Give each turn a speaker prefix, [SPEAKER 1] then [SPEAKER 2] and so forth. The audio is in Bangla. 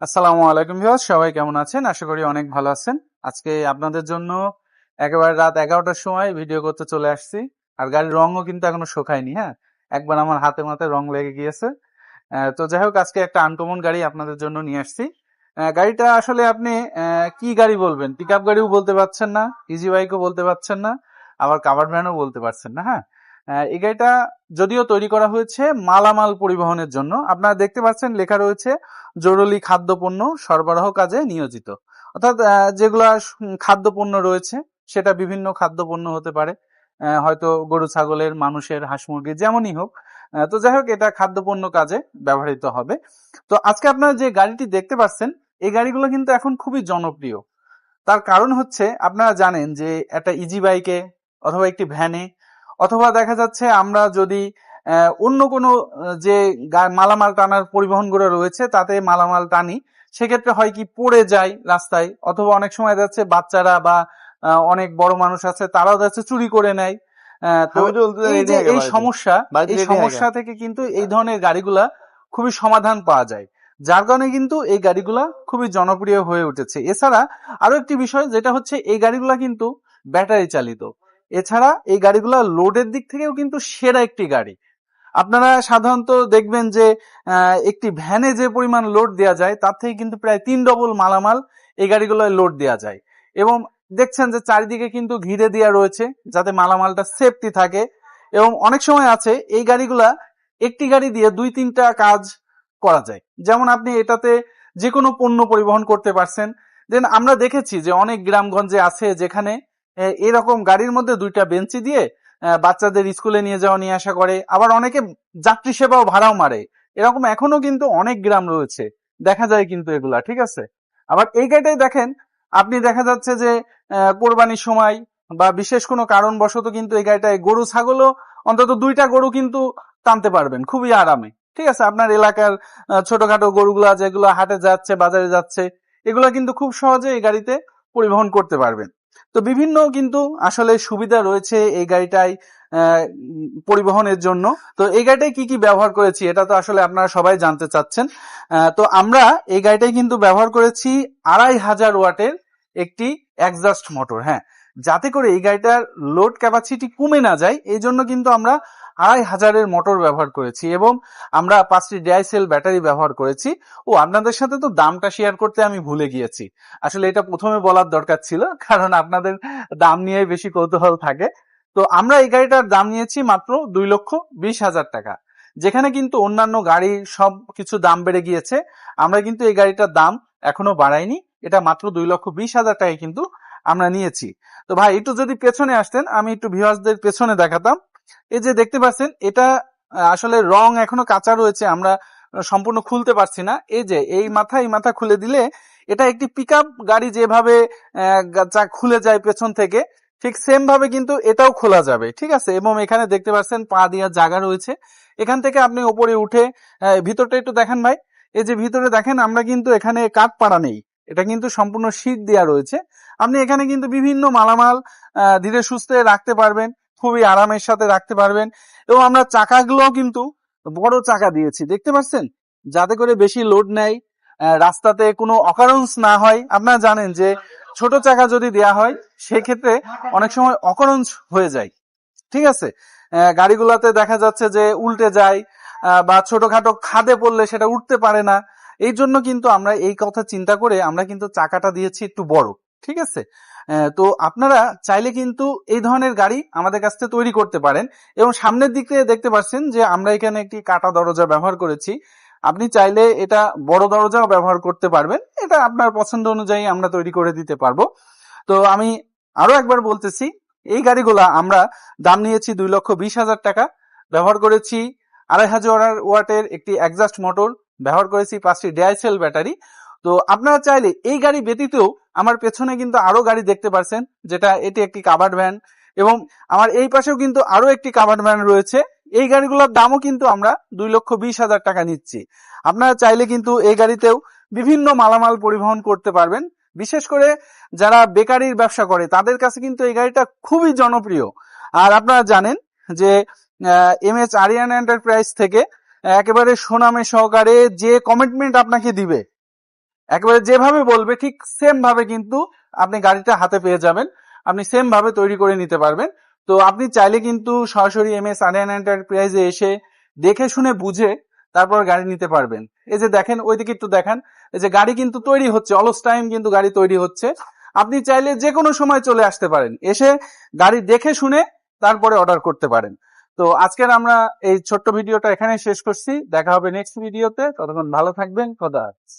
[SPEAKER 1] আসসালামু আলাইকুম ভিউয়ার্স, সবাই কেমন আছেন? আশা করি অনেক ভালো আছেন। আজকে আপনাদের জন্য একেবারে রাত 11টার সময় ভিডিও করতে চলে আসছি। আর গাড়ির রঙও কিন্তু এখনো শুকায়নি। হ্যাঁ, একবার আমার হাতে মাথায় রং লেগে গিয়েছে। তো যাই হোক, আজকে একটা আনকমন গাড়ি আপনাদের জন্য নিয়ে আসছি। গাড়িটা আসলে আপনি কি গাড়ি বলবেন? পিকআপ গাড়িও বলতে পারছেন না, ইজি বাইকও বলতে পারছেন না, আবার কাভার্ড ভ্যানও বলতে পারছেন না। হ্যাঁ, এই গাড়িটা যদিও তৈরি করা হয়েছে মালামাল পরিবহনের জন্য। আপনারা দেখতে পাচ্ছেন লেখা রয়েছে জরুরি খাদ্যপণ্য সরবরাহ কাজে নিয়োজিত। অর্থাৎ যেগুলা খাদ্যপণ্য রয়েছে সেটা বিভিন্ন খাদ্যপণ্য হতে পারে, হয়তো গরু ছাগলের, মানুষের, হাঁস মুরগি যেমনই হোক। তো যাই হোক, এটা খাদ্যপণ্য কাজে ব্যবহৃত হবে। তো আজকে আপনারা যে গাড়িটি দেখতে পাচ্ছেন, এই গাড়িগুলো কিন্তু এখন খুবই জনপ্রিয়। তার কারণ হচ্ছে, আপনারা জানেন যে একটা ইজি বাইকে অথবা একটি ভ্যানে অথবা দেখা যাচ্ছে আমরা যদি অন্য কোনো যে মালামাল টানার পরিবহনগুলো রয়েছে তাতে মালামাল টানি, সেক্ষেত্রে হয় কি পড়ে যায় রাস্তায়, অথবা অনেক সময় যাচ্ছে বাচ্চারা বা অনেক বড় মানুষ আছে তারাও যাচ্ছে চুরি করে নেয়। তো এই যে এই সমস্যা থেকে কিন্তু এই ধরনের গাড়িগুলা খুবই সমাধান পাওয়া যায়, যার কারণে কিন্তু এই গাড়িগুলা খুবই জনপ্রিয় হয়ে উঠেছে। এছাড়া আরো একটি বিষয় যেটা হচ্ছে, এই গাড়িগুলা কিন্তু ব্যাটারি চালিত। এছাড়া এই গাড়িগুলা লোডের দিক থেকেও কিন্তু সেরা একটি গাড়ি। আপনারা সাধারণত দেখবেন যে একটি ভ্যানে যে পরিমাণ লোড দেওয়া যায় তার থেকে কিন্তু প্রায় 3 ডবল মালামাল এই গাড়িগুলোয় লোড দেওয়া যায়। এবং দেখছেন যে চারিদিকে কিন্তু ঘিরে দেওয়া রয়েছে যাতে মালামালটা সেফটি থাকে। এবং অনেক সময় আছে এই গাড়িগুলা একটি গাড়ি দিয়ে 2-3টা কাজ করা যায়। যেমন আপনি এটাতে যে কোনো পণ্য পরিবহন করতে পারছেন। দেন আমরা দেখেছি যে অনেক গ্রামগঞ্জে আছে যেখানে এরকম গাড়ির মধ্যে 2টা বেঞ্চি দিয়ে বাচ্চাদের স্কুলে নিয়ে যাওয়া নিয়ে আসা করে, আবার অনেকে যাত্রী সেবাও ভাড়াও মারে। এরকম এখনো কিন্তু অনেক গ্রাম রয়েছে, দেখা যায় কিন্তু এগুলা, ঠিক আছে। আবার এই গাড়িটাই দেখেন, আপনি দেখা যাচ্ছে যে কোরবানির সময় বা বিশেষ কোনো কারণবশত কিন্তু এই গাড়িটায় গরু ছাগলও, অন্তত 2টা গরু কিন্তু টানতে পারবেন খুবই আরামে, ঠিক আছে। আপনার এলাকার ছোটখাটো গরুগুলা যেগুলো হাটে যাচ্ছে, বাজারে যাচ্ছে, এগুলা কিন্তু খুব সহজে এই গাড়িতে পরিবহন করতে পারবেন। তো বিভিন্ন কিন্তু আসলে সুবিধা রয়েছে এই গাড়িটায় পরিবহনের জন্য। তো এই গাড়িটায় কি কি ব্যবহার করেছি এটা তো আসলে আপনারা সবাই জানতে চাচ্ছেন। তো আমরা এই গাড়িটায় কিন্তু ব্যবহার করেছি 2500 ওয়াটের একটি এক্সজস্ট মোটর। হ্যাঁ, যাতে করে এই গাড়িটার লোড ক্যাপাসিটি কমে না যায়, এই জন্য কিন্তু আমরা 2500-এর মোটর ব্যবহার করেছি। এবং আমরা 5টি ডিআইসেল ব্যাটারি ব্যবহার করেছি। ও আপনাদের সাথে তো দামটা শেয়ার করতে আমি ভুলে গিয়েছি। আসলে এটা প্রথমে বলার দরকার ছিল, কারণ আপনাদের দাম নিয়ে বেশি কৌতূহল থাকে। তো আমরা এই গাড়িটার দাম নিয়েছি মাত্র 2,20,000 টাকা। যেখানে কিন্তু অন্যান্য গাড়ির সব কিছু দাম বেড়ে গিয়েছে, আমরা কিন্তু এই গাড়িটার দাম এখনো বাড়াইনি। এটা মাত্র 2,20,000 টাকায় কিন্তু আমরা নিয়েছি। তো ভাই একটু যদি পেছনে আসতেন, আমি একটু ভিউয়ার্সদের পেছনে দেখাতাম। এই যে দেখতে পাচ্ছেন, এটা আসলে রং এখনো কাঁচা রয়েছে, আমরা সম্পূর্ণ খুলতে পারছি না। এই যে এই মাথা খুলে দিলে এটা একটি পিকআপ গাড়ি যেভাবে খুলে যায় পেছন থেকে, ঠিক সেম ভাবে কিন্তু এটাও খোলা যাবে, ঠিক আছে। এবং এখানে দেখতে পাচ্ছেন পা দেওয়ার জায়গা রয়েছে। এখান থেকে আপনি উপরে উঠে ভিতরটা একটু দেখেন ভাই। এই যে ভিতরে দেখেন, আমরা কিন্তু এখানে কাঠ পাড়া নেই, এটা কিন্তু সম্পূর্ণ শীট দেওয়া রয়েছে। আপনি এখানে কিন্তু বিভিন্ন মালামাল ধীরে সুস্থে রাখতে পারবেন, খুবই আরামের সাথে রাখতে পারবেন। এবং আমরা চাকাগুলো কিন্তু বড় চাকা দিয়েছি, দেখতে পাচ্ছেন, যাতে করে বেশি লোড নেয়, রাস্তাতে কোনো অকারেন্স না হয়। আপনারা জানেন যে ছোট চাকা যদি দেয়া হয় সেক্ষেত্রে অনেক সময় অকারেন্স হয়ে যায়, ঠিক আছে। গাড়িগুলোতে দেখা যাচ্ছে যে উল্টে যায়, বা ছোটখাটো খাদে পড়লে সেটা উঠতে পারে না। এই জন্য কিন্তু আমরা এই কথা চিন্তা করে আমরা কিন্তু চাকাটা দিয়েছি একটু বড়, ঠিক আছে। তো আপনারা চাইলে কিন্তু এই ধরনের গাড়ি আমাদের কাছ থেকে তৈরি করতে পারেন। এবং সামনের দিক থেকে দেখতে পাচ্ছেন যে আমরা এখানে একটি কাটা দরজা ব্যবহার করেছি। আপনি চাইলে এটা বড় দরজাও ব্যবহার করতে পারবেন, এটা আপনার পছন্দ অনুযায়ী আমরা তৈরি করে দিতে পারবো। তো আমি আরো একবার বলতেছি, এই গাড়িগুলা আমরা দাম নিয়েছি 2,20,000 টাকা। ব্যবহার করেছি 2500 ওয়াটের একটি এক্সজস্ট মোটর, ব্যবহার করেছি 5টি ডিআইসেল ব্যাটারি। তো আপনারা চাইলে এই গাড়ি ব্যতীতও আমার পেছনে কিন্তু আরো গাড়ি দেখতে পাচ্ছেন, যেটা এটি একটি কাভার্ড ভ্যান। এবং আমার এই পাশেও কিন্তু আরো একটি কাভার্ড ভ্যান রয়েছে। এই গাড়িগুলোর দামও কিন্তু আমরা 2,20,000 টাকা নিচ্ছি। আপনারা চাইলে কিন্তু এই গাড়িতেও বিভিন্ন মালামাল পরিবহন করতে পারবেন। বিশেষ করে যারা বেকারির ব্যবসা করে তাদের কাছে কিন্তু এই গাড়িটা খুবই জনপ্রিয়। আর আপনারা জানেন যে এমএচ আরিয়ান এন্টারপ্রাইজ থেকে একেবারে সুনামে সহকারে যে কমিটমেন্ট আপনাকে দিবে, একেবারে যেভাবে বলবে ঠিক সেম ভাবে কিন্তু আপনি গাড়িটা হাতে পেয়ে যাবেন, আপনি সেম ভাবে তৈরি করে নিতে পারবেন। তো আপনি চাইলে কিন্তু সরাসরি এম এস আরিয়ানা এন্টারপ্রাইজে এসে দেখে শুনে বুঝে তারপর গাড়ি নিতে পারবেন। এই যে দেখেন ওইদিকে একটু দেখান, এই যে গাড়ি কিন্তু তৈরি হচ্ছে, অলস টাইম কিন্তু গাড়ি তৈরি হচ্ছে। আপনি চাইলে যে কোনো সময় চলে আসতে পারেন, এসে গাড়ি দেখে শুনে তারপরে অর্ডার করতে পারেন। তো আজকের আমরা এই ছোট্ট ভিডিওটা এখানে শেষ করছি, দেখা হবে নেক্সট ভিডিওতে। ততক্ষণ ভালো থাকবেন, খোদা হাফেজ।